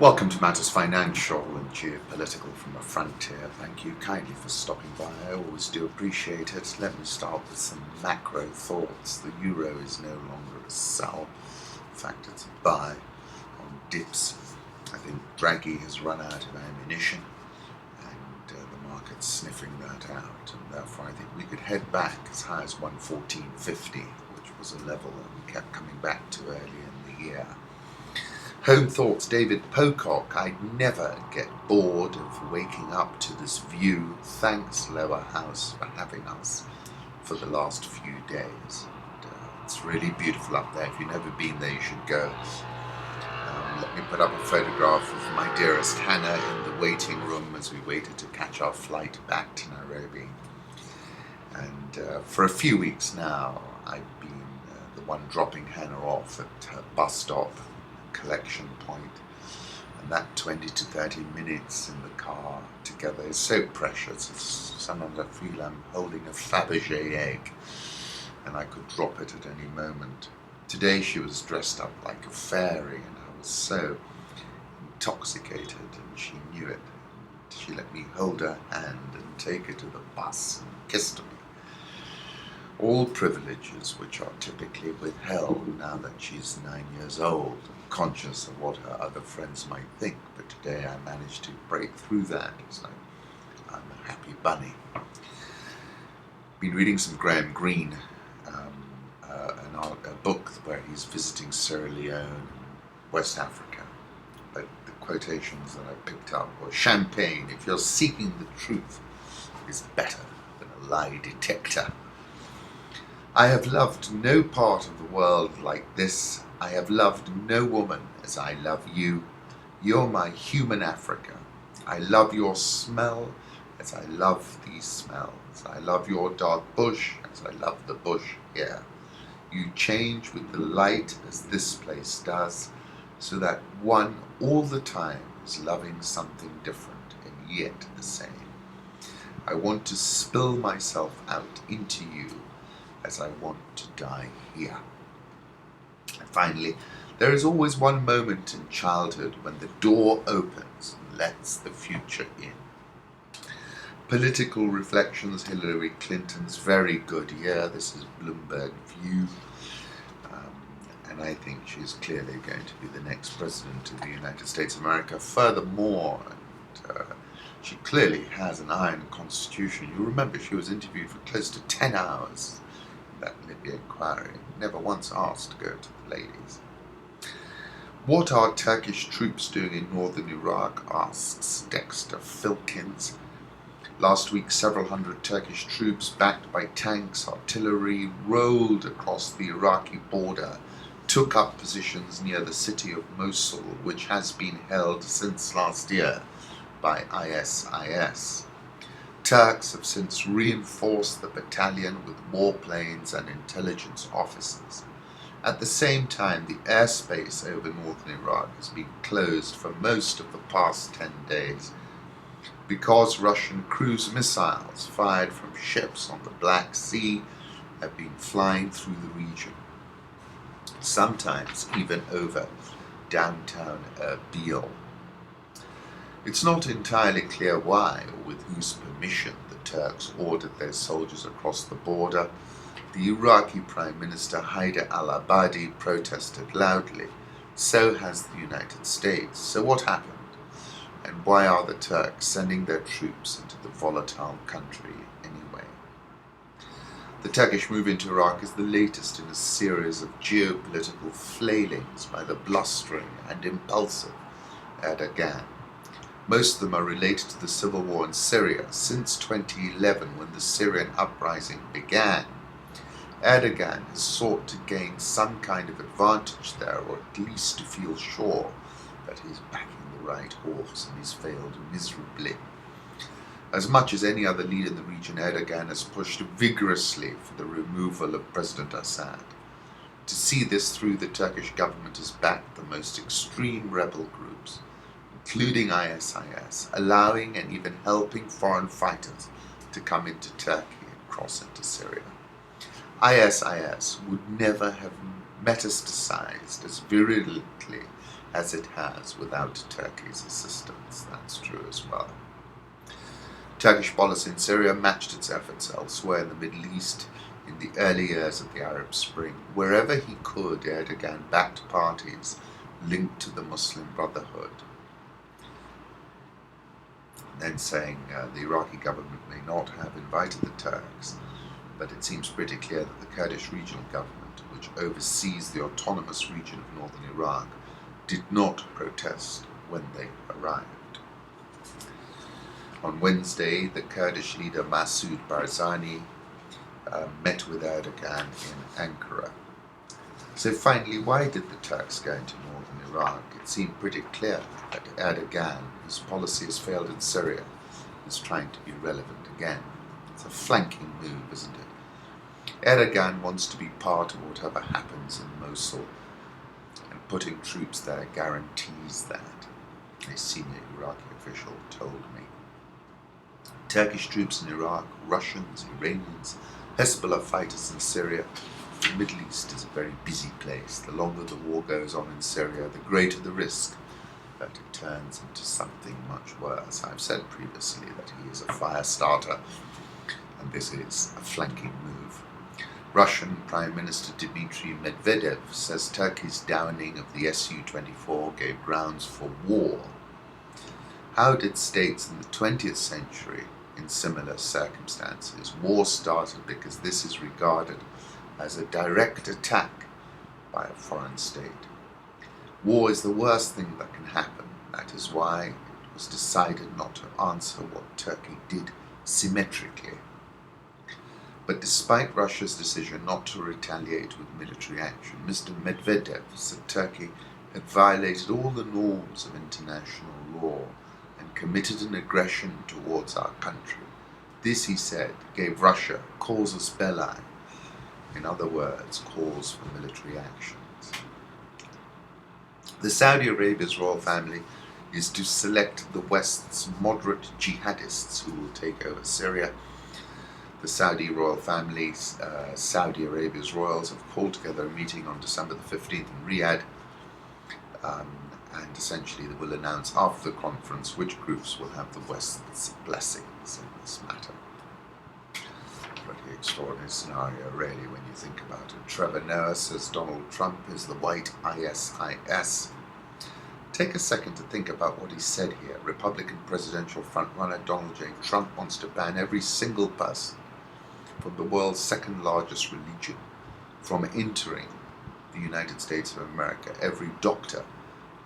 Welcome to Matters Financial and Geopolitical from the Frontier. Thank you kindly for stopping by. I always do appreciate it. Let me start with some macro thoughts. The euro is no longer a sell. In fact, it's a buy on dips. I think Draghi has run out of ammunition and the market's sniffing that out. And therefore, I think we could head back as high as 114.50, which was a level that we kept coming back to early in the year. Home thoughts, David Pocock. I'd never get bored of waking up to this view. Thanks, Lower House, for having us for the last few days. It's really beautiful up there. If you've never been there, you should go. Let me put up a photograph of my dearest Hannah in the waiting room as we waited to catch our flight back to Nairobi. And for a few weeks now, I've been the one dropping Hannah off at her bus stop collection point, and that 20 to 30 minutes in the car together is so precious. Sometimes I feel I'm holding a Fabergé egg and I could drop it at any moment. Today she was dressed up like a fairy and I was so intoxicated, and she knew it. She let me hold her hand and take her to the bus and kissed me. All privileges which are typically withheld now that she's 9 years old, conscious of what her other friends might think, but today I managed to break through that. It's like I'm a happy bunny. Been reading some Greene, a book where he's visiting Sierra Leone, West Africa. But the quotations that I picked up were: champagne, if you're seeking the truth, is better than a lie detector. I have loved no part of the world like this. I have loved no woman as I love you. You're my human Africa. I love your smell as I love these smells. I love your dark bush as I love the bush here. You change with the light as this place does, so that one all the time is loving something different and yet the same. I want to spill myself out into you as I want to die here. And finally, there is always one moment in childhood when the door opens and lets the future in. Political reflections, Hillary Clinton's very good year. This is Bloomberg View. And I think she's clearly going to be the next president of the United States of America. Furthermore, she clearly has an iron constitution. You remember she was interviewed for close to 10 hours. That Libya inquiry, never once asked to go to the ladies. What are Turkish troops doing in northern Iraq, asks Dexter Filkins. Last week, several hundred Turkish troops, backed by tanks, artillery, rolled across the Iraqi border, took up positions near the city of Mosul, which has been held since last year by ISIS. Turks have since reinforced the battalion with warplanes and intelligence officers. At the same time, the airspace over northern Iraq has been closed for most of the past 10 days because Russian cruise missiles fired from ships on the Black Sea have been flying through the region, sometimes even over downtown Erbil. It's not entirely clear why or with whose permission the Turks ordered their soldiers across the border. The Iraqi Prime Minister Haider al-Abadi protested loudly. So has the United States. So what happened? And why are the Turks sending their troops into the volatile country anyway? The Turkish move into Iraq is the latest in a series of geopolitical flailings by the blustering and impulsive Erdogan. Most of them are related to the civil war in Syria. Since 2011, when the Syrian uprising began, Erdogan has sought to gain some kind of advantage there, or at least to feel sure that he's backing the right horse, and he's failed miserably. As much as any other leader in the region, Erdogan has pushed vigorously for the removal of President Assad. To see this through, the Turkish government has backed the most extreme rebel groups, including ISIS, allowing and even helping foreign fighters to come into Turkey and cross into Syria. ISIS would never have metastasized as virulently as it has without Turkey's assistance. That's true as well. Turkish policy in Syria matched its efforts elsewhere in the Middle East in the early years of the Arab Spring. Wherever he could, Erdogan backed parties linked to the Muslim Brotherhood, then saying the Iraqi government may not have invited the Turks, but it seems pretty clear that the Kurdish regional government, which oversees the autonomous region of northern Iraq, did not protest when they arrived. On Wednesday, the Kurdish leader Masoud Barzani met with Erdogan in Ankara. So finally, why did the Turks go into northern Iraq? It seemed pretty clear that Erdogan, whose policy has failed in Syria, is trying to be relevant again. It's a flanking move, isn't it? Erdogan wants to be part of whatever happens in Mosul, and putting troops there guarantees that, a senior Iraqi official told me. Turkish troops in Iraq, Russians, Iranians, Hezbollah fighters in Syria. The Middle East is a very busy place. The longer the war goes on in Syria, the greater the risk that it turns into something much worse. I've said previously that he is a fire starter, and this is a flanking move. Russian Prime Minister Dmitry Medvedev says Turkey's downing of the Su-24 gave grounds for war. How did states in the 20th century, in similar circumstances, war started because this is regarded as a direct attack by a foreign state. War is the worst thing that can happen. That is why it was decided not to answer what Turkey did symmetrically. But despite Russia's decision not to retaliate with military action, Mr. Medvedev said Turkey had violated all the norms of international law and committed an aggression towards our country. This, he said, gave Russia casus belli, in other words, calls for military actions. The Saudi Arabia's royal family is to select the West's moderate jihadists who will take over Syria. The Saudi royal family, Saudi Arabia's royals, have called together a meeting on December the 15th in Riyadh, and essentially they will announce after the conference which groups will have the West's blessings in this matter. Pretty extraordinary scenario, really, when you think about it. Trevor Noah says Donald Trump is the white ISIS. Take a second to think about what he said here. Republican presidential frontrunner Donald J. Trump wants to ban every single person from the world's second largest religion from entering the United States of America. Every doctor,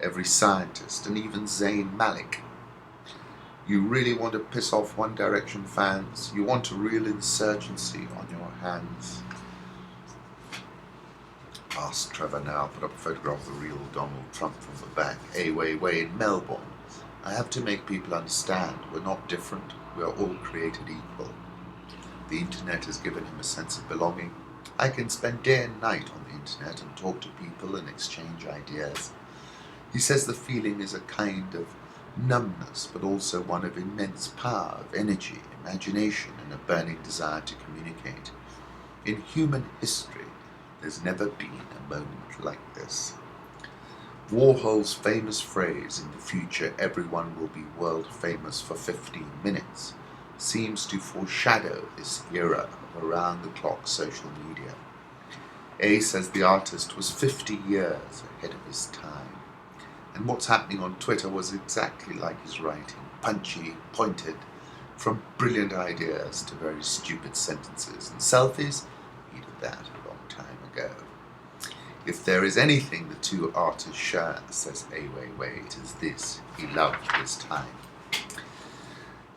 every scientist, and even Zayn Malik. You really want to piss off One Direction fans? You want a real insurgency on your hands? Asked Trevor now, put up a photograph of the real Donald Trump from the back. Ai Weiwei in Melbourne. I have to make people understand we're not different. We are all created equal. The internet has given him a sense of belonging. I can spend day and night on the internet and talk to people and exchange ideas. He says the feeling is a kind of numbness, but also one of immense power, of energy, imagination, and a burning desire to communicate. In human history, there's never been a moment like this. Warhol's famous phrase, "In the future everyone will be world famous for 15 minutes, seems to foreshadow this era of around-the-clock social media. A says the artist was 50 years ahead of his time. And what's happening on Twitter was exactly like his writing, punchy, pointed, from brilliant ideas to very stupid sentences. And selfies, he did that a long time ago. If there is anything the two artists share, says Ai Weiwei, it is this: he loved his time."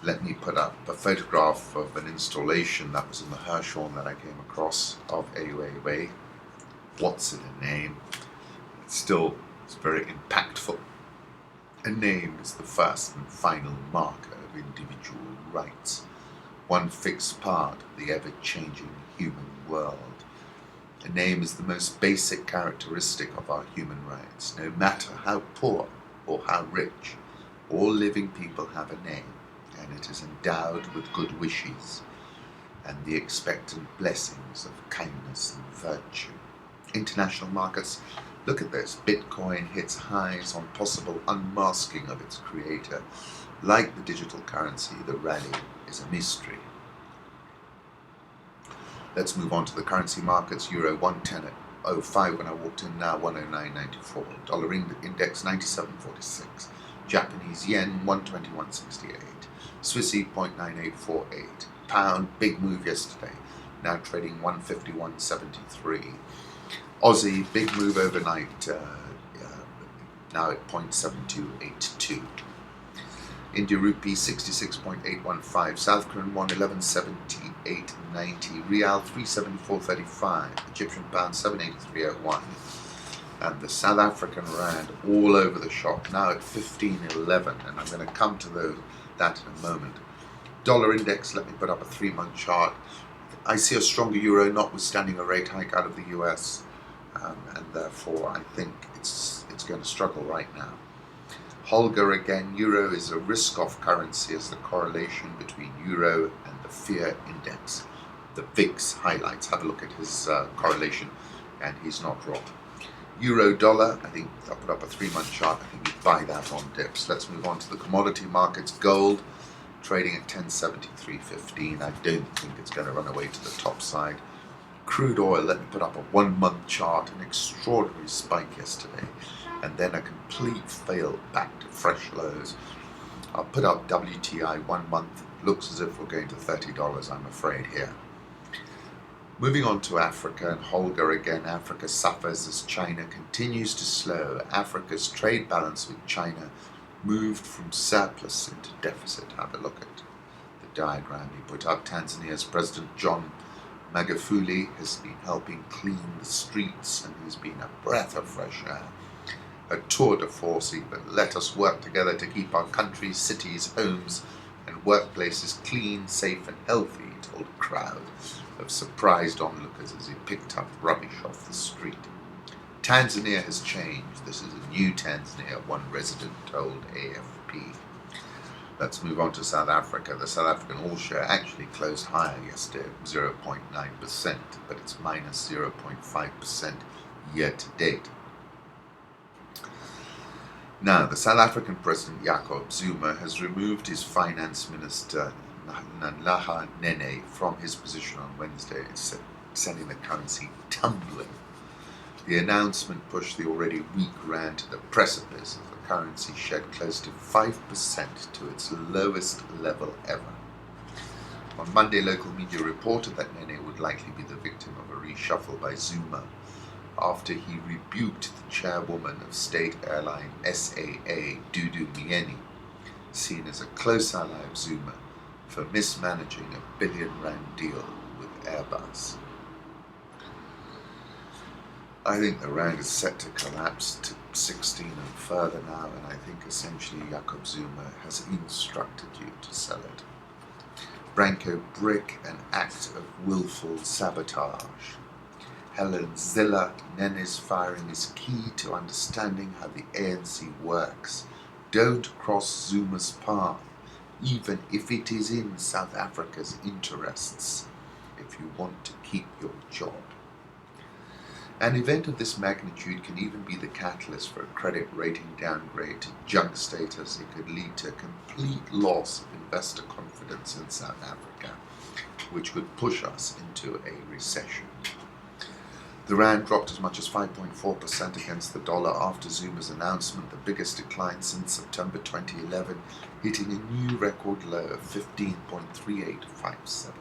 Let me put up a photograph of an installation that was in the Hirshhorn that I came across of Ai Weiwei. What's in a name? It's very impactful. A name is the first and final marker of individual rights, one fixed part of the ever-changing human world. A name is the most basic characteristic of our human rights. No matter how poor or how rich, all living people have a name, and it is endowed with good wishes and the expectant blessings of kindness and virtue. International markets Look at this. Bitcoin hits highs on possible unmasking of its creator. Like the digital currency, the rally is a mystery. Let's move on to the currency markets. Euro 110.05 when I walked in, now 109.94. Dollar index 97.46. Japanese yen 121.68. Swissy 0.9848. Pound, big move yesterday, now trading 151.73. Aussie, big move overnight, now at 0.7282. India rupee 66.815. South Korean won 1178.90. Rial 374.35. Egyptian pound 783.01. And the South African rand all over the shop, now at 15.11. And I'm going to come to that in a moment. Dollar index, let me put up a 3-month chart. I see a stronger euro notwithstanding a rate hike out of the US. And therefore I think it's going to struggle right now. Holger again, euro is a risk-off currency as the correlation between euro and the fear index. The VIX highlights, have a look at his correlation, and he's not wrong. Euro dollar, I think I'll put up a 3-month chart, I think you buy that on dips. Let's move on to the commodity markets. Gold trading at 1073.15. I don't think it's going to run away to the top side. Crude oil, let me put up a 1-month chart, an extraordinary spike yesterday, and then a complete fail back to fresh lows. I'll put up WTI 1 month, looks as if we're going to $30, I'm afraid, here. Moving on to Africa and Holger again. Africa suffers as China continues to slow. Africa's trade balance with China moved from surplus into deficit. Have a look at the diagram he put up. Tanzania's President John Magufuli has been helping clean the streets, and he's been a breath of fresh air. A tour de force even. Let us work together to keep our countries, cities, homes and workplaces clean, safe and healthy, he told a crowd of surprised onlookers as he picked up rubbish off the street. Tanzania has changed. This is a new Tanzania, one resident told AFP. Let's move on to South Africa. The South African all-share actually closed higher yesterday, 0.9%, but it's minus 0.5% year-to-date. Now, the South African President Jacob Zuma has removed his finance minister Nalaha Nene from his position on Wednesday, sending the currency tumbling. The announcement pushed the already weak rand to the precipice as the currency shed close to 5% to its lowest level ever. On Monday, local media reported that Nene would likely be the victim of a reshuffle by Zuma after he rebuked the chairwoman of state airline SAA, Dudu Myeni, seen as a close ally of Zuma, for mismanaging a R1 billion deal with Airbus. I think the rand is set to collapse to 16 and further now, and I think essentially Jacob Zuma has instructed you to sell it. Branco Brick, an act of willful sabotage. Helen Ziller, Nene's firing is key to understanding how the ANC works. Don't cross Zuma's path, even if it is in South Africa's interests, if you want to keep your job. An event of this magnitude can even be the catalyst for a credit rating downgrade to junk status. It could lead to a complete loss of investor confidence in South Africa, which could push us into a recession. The rand dropped as much as 5.4% against the dollar after Zuma's announcement, the biggest decline since September 2011, hitting a new record low of 15.3857.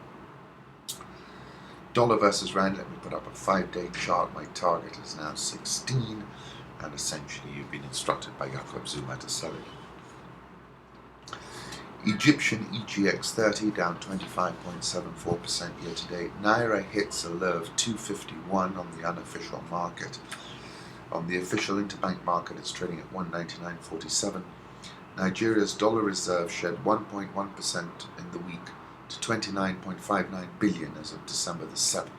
Dollar versus rand, let me put up a 5-day chart. My target is now 16, and essentially you've been instructed by Jacob Zuma to sell it. Egyptian EGX 30 down 25.74% year to date. Naira hits a low of 251 on the unofficial market. On the official interbank market, it's trading at 199.47. Nigeria's dollar reserve shed 1.1% in the week to 29.59 billion as of December the 7th.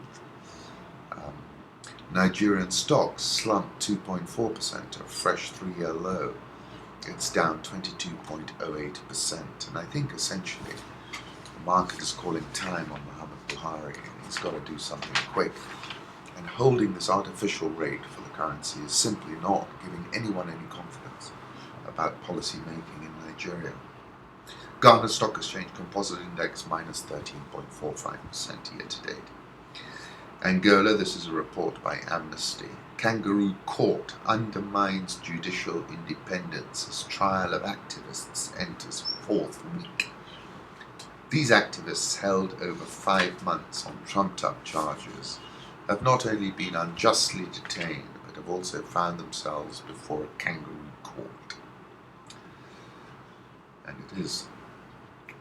Nigerian stocks slumped 2.4%, a fresh 3-year low. It's down 22.08%, and I think essentially the market is calling time on Muhammad Buhari, and he's got to do something quick. And holding this artificial rate for the currency is simply not giving anyone any confidence about policy making in Nigeria. Ghana Stock Exchange Composite Index minus 13.45% year to date. Angola, this is a report by Amnesty. Kangaroo Court undermines judicial independence as trial of activists enters fourth week. These activists, held over 5 months on trumped-up charges, have not only been unjustly detained, but have also found themselves before a kangaroo court. And it is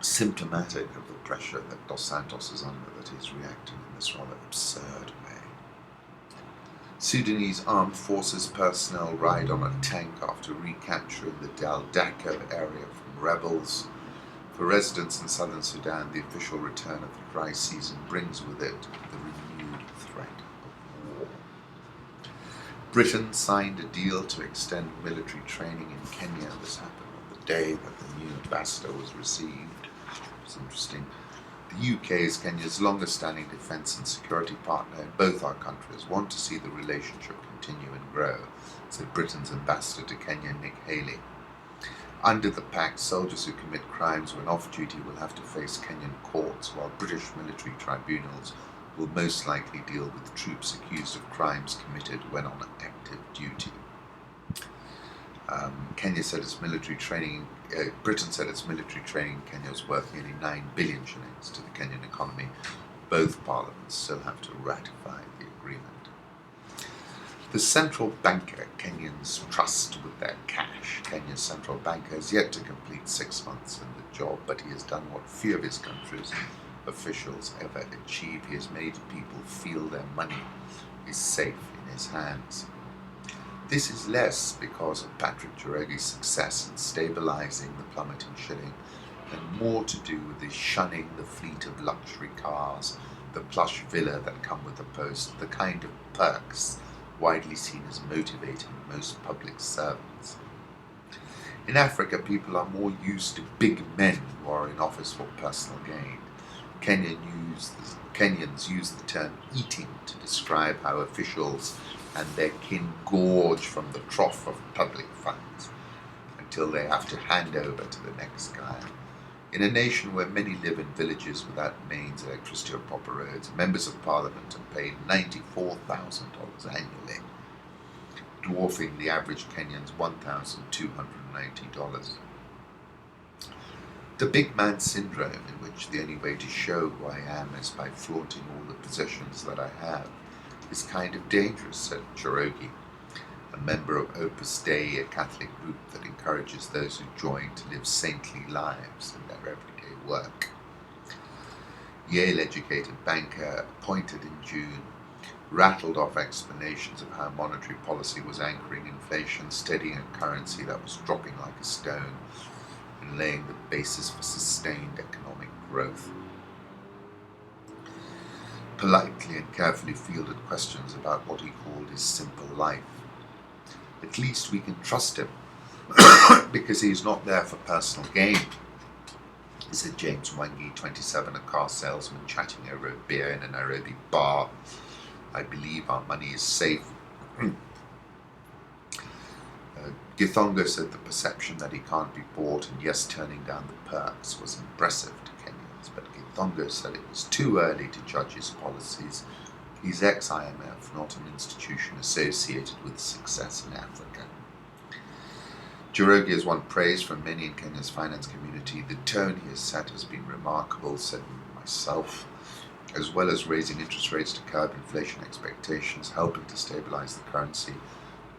symptomatic of the pressure that Dos Santos is under that he's reacting in this rather absurd way. Sudanese armed forces personnel ride on a tank after recapturing the Daldako area from rebels. For residents in southern Sudan, the official return of the dry season brings with it the renewed threat of war. Britain signed a deal to extend military training in Kenya. This happened on the day that the new ambassador was received. It's interesting. The UK is Kenya's longest-standing defence and security partner, and both our countries want to see the relationship continue and grow, said Britain's ambassador to Kenya, Nick Haley. Under the pact, soldiers who commit crimes when off-duty will have to face Kenyan courts, while British military tribunals will most likely deal with troops accused of crimes committed when on active duty. Britain said its military training in Kenya was worth nearly 9 billion shillings to the Kenyan economy. Both parliaments still have to ratify the agreement. The central banker Kenyans trust with their cash. Kenya's central banker has yet to complete 6 months in the job, but he has done what few of his country's officials ever achieve. He has made people feel their money is safe in his hands. This is less because of Patrick Njoroge's success in stabilizing the plummeting shilling, and more to do with his shunning the fleet of luxury cars, the plush villa that come with the post, the kind of perks widely seen as motivating most public servants. In Africa, people are more used to big men who are in office for personal gain. Kenyans use the term eating to describe how officials and their kin gorge from the trough of public funds until they have to hand over to the next guy. In a nation where many live in villages without mains, electricity or proper roads, members of parliament are paid $94,000 annually, dwarfing the average Kenyan's $1,290. The big man syndrome, in which the only way to show who I am is by flaunting all the possessions that I have, is kind of dangerous, said Njoroge, a member of Opus Dei, a Catholic group that encourages those who join to live saintly lives in their everyday work. Yale-educated banker, appointed in June, rattled off explanations of how monetary policy was anchoring inflation, steadying a currency that was dropping like a stone, and laying the basis for sustained economic growth. Politely and carefully fielded questions about what he called his simple life. At least we can trust him, because he's not there for personal gain, said James Wangi, 27, a car salesman chatting over a beer in a Nairobi bar. I believe our money is safe. Githongo said the perception that he can't be bought and yes, turning down the perks was impressive to Kenyans, but Githongo said it was too early to judge his policies. He's ex-IMF, not an institution associated with success in Africa. Njoroge has won praise from many in Kenya's finance community. The tone he has set has been remarkable, said myself, as well as raising interest rates to curb inflation expectations, helping to stabilize the currency,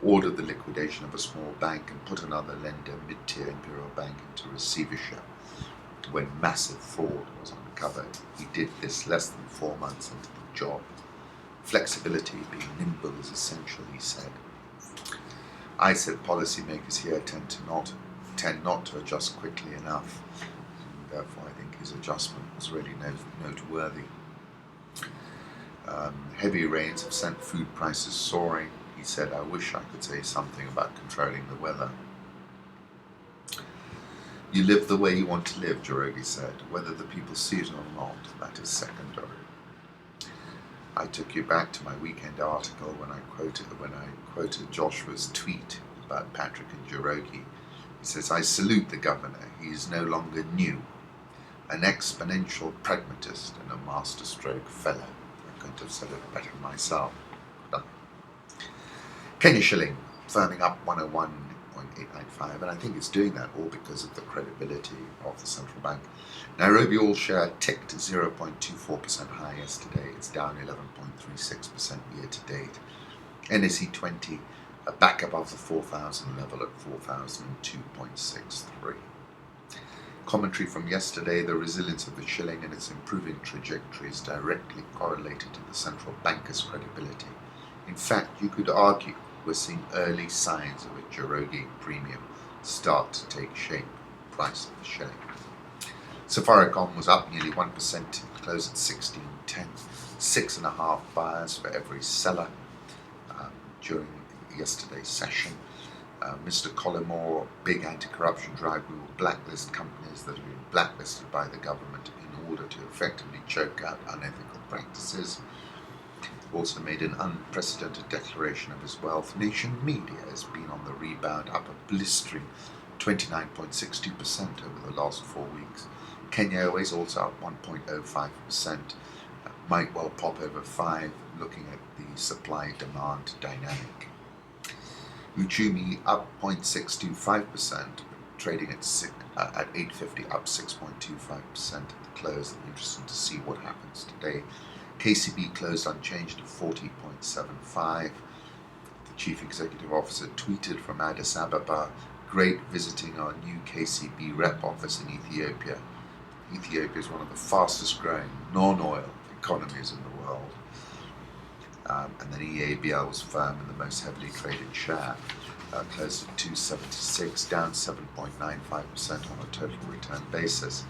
ordered the liquidation of a small bank and put another lender, mid-tier Imperial Bank, into receivership when massive fraud was uncovered. He did this less than 4 months into the job. Flexibility, being nimble, is essential, he said. I said policymakers here tend not to adjust quickly enough, and therefore I think his adjustment was really noteworthy. Heavy rains have sent food prices soaring. He said, I wish I could say something about controlling the weather. You live the way you want to live, Njoroge said. Whether the people see it or not, that is secondary. I took you back to my weekend article when I quoted Joshua's tweet about Patrick and Njoroge. He says, "I salute the governor. He is no longer new. An exponential pragmatist and a masterstroke fellow." I couldn't have said it better myself. Kenya shilling firming up 101.895, and I think it's doing that all because of the credibility of the central bank. Nairobi all share ticked 0.24% high yesterday. It's down 11.36% year to date. NSE 20 back above the 4,000 level at 4,002.63. Commentary from yesterday: the resilience of the shilling and its improving trajectory is directly correlated to the central banker's credibility. In fact, you could argue we're seeing early signs of a Njoroge premium start to take shape. Price of the shilling. Safaricom was up nearly 1%, closed at 16.10. 6.5 buyers for every seller during yesterday's session. Mr. Collymore, big anti-corruption drive. We will blacklist companies that have been blacklisted by the government in order to effectively choke out unethical practices. Also made an unprecedented declaration of his wealth. Nation Media has been on the rebound, up a blistering 29.62% over the last 4 weeks. Kenya Airways also up 1.05%. Might well pop over 5, looking at the supply-demand dynamic. Uchumi up 0.625%, trading at 850, up 6.25% at the close. Interesting to see what happens today. KCB closed unchanged at 40.75. The chief executive officer tweeted from Addis Ababa, "Great visiting our new KCB rep office in Ethiopia." Ethiopia is one of the fastest growing non-oil economies in the world. And then EABL was firm in the most heavily traded share, closed at 276, down 7.95% on a total return basis,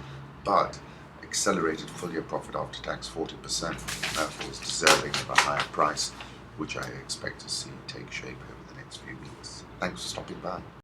but accelerated full-year profit after tax 40%, therefore is deserving of a higher price, which I expect to see take shape over the next few weeks. Thanks for stopping by.